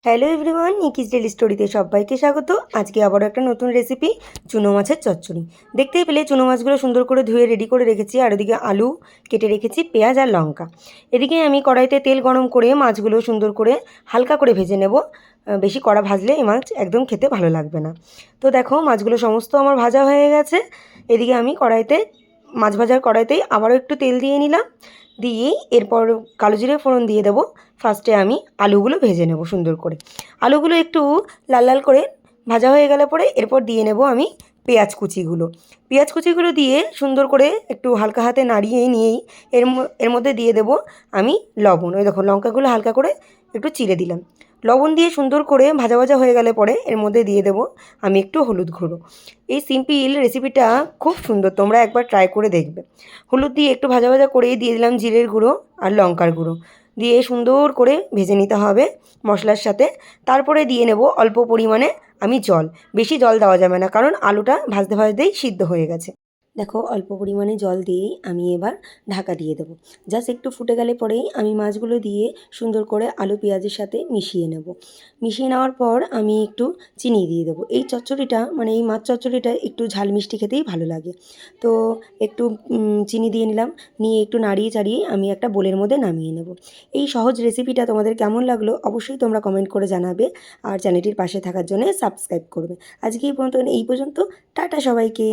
Hello everyone, নিকিস daily স্টোরিতে সবাইকে স্বাগত। আজকে আবারও একটা নতুন রেসিপি, চুনো মাছের চচ্চড়ি। দেখতেই পেলে চুনো মাছগুলো সুন্দর করে ধুয়ে রেডি করে রেখেছি, আর ওদিকে আলু কেটে রেখেছি, পেঁয়াজ আর লঙ্কা। এদিকে আমি কড়াইতে তেল গরম করে মাছগুলো সুন্দর করে হালকা করে ভেজে নেব। বেশি কড়া ভাজলে এই মাছ একদম খেতে ভালো লাগবে না। তো দেখো, মাছগুলো সমস্ত আমার ভাজা হয়ে গেছে। এদিকে আমি মাছ ভাজার কড়াইতেই আবারও একটু তেল দিয়ে নিলাম। দিয়েই এরপর কালো জিরে ফোড়ন দিয়ে দেবো। ফার্স্টে আমি আলুগুলো ভেজে নেব সুন্দর করে। আলুগুলো একটু লাল লাল করে ভাজা হয়ে গেলে পরে এরপর দিয়ে নেব আমি পেঁয়াজ কুচিগুলো দিয়ে সুন্দর করে একটু হালকা হাতে নাড়িয়ে নিয়েই এর মধ্যে দিয়ে দেব আমি লবণ। ওই দেখো, লঙ্কাগুলো হালকা করে একটু চিড়ে দিলাম। লবণ দিয়ে সুন্দর করে ভাজা ভাজা হয়ে গেলে পরে এর মধ্যে দিয়ে দেব আমি একটু হলুদ গুঁড়ো। এই সিম্পল রেসিপিটা খুব সুন্দর, তোমরা একবার ট্রাই করে দেখবে। হলুদ দিয়ে একটু ভাজা ভাজা করেই দিয়ে দিলাম জিরের গুঁড়ো আর লঙ্কার গুঁড়ো। দিয়ে সুন্দর করে ভেজে নিতে হবে মশলার সাথে। তারপরে দিয়ে নেব অল্প পরিমাণে আমি জল। বেশি জল দেওয়া যাবে না, কারণ আলুটা ভাজতে ভাজতেই সিদ্ধ হয়ে গেছে। দেখো, অল্প পরিমাণে জল দিয়েই আমি এবার ঢাকা দিয়ে দেবো। জাস্ট একটু ফুটে গেলে পরেই আমি মাছগুলো দিয়ে সুন্দর করে আলু পেঁয়াজের সাথে মিশিয়ে নেব। মিশিয়ে নেওয়ার পর আমি একটু চিনি দিয়ে দেবো। এই চচ্চড়িটা মানে এই মাছ চচ্চড়িটা একটু ঝাল মিষ্টি খেতেই ভালো লাগে। তো একটু চিনি দিয়ে নিলাম, নিয়ে একটু নাড়িয়ে চাড়িয়ে আমি একটা বোলের মধ্যে নামিয়ে নেব। এই সহজ রেসিপিটা তোমাদের কেমন লাগলো অবশ্যই তোমরা কমেন্ট করে জানাবে, আর চ্যানেলটির পাশে থাকার জন্য সাবস্ক্রাইব করবে। আজকে এই পর্যন্ত টাটা সবাইকে।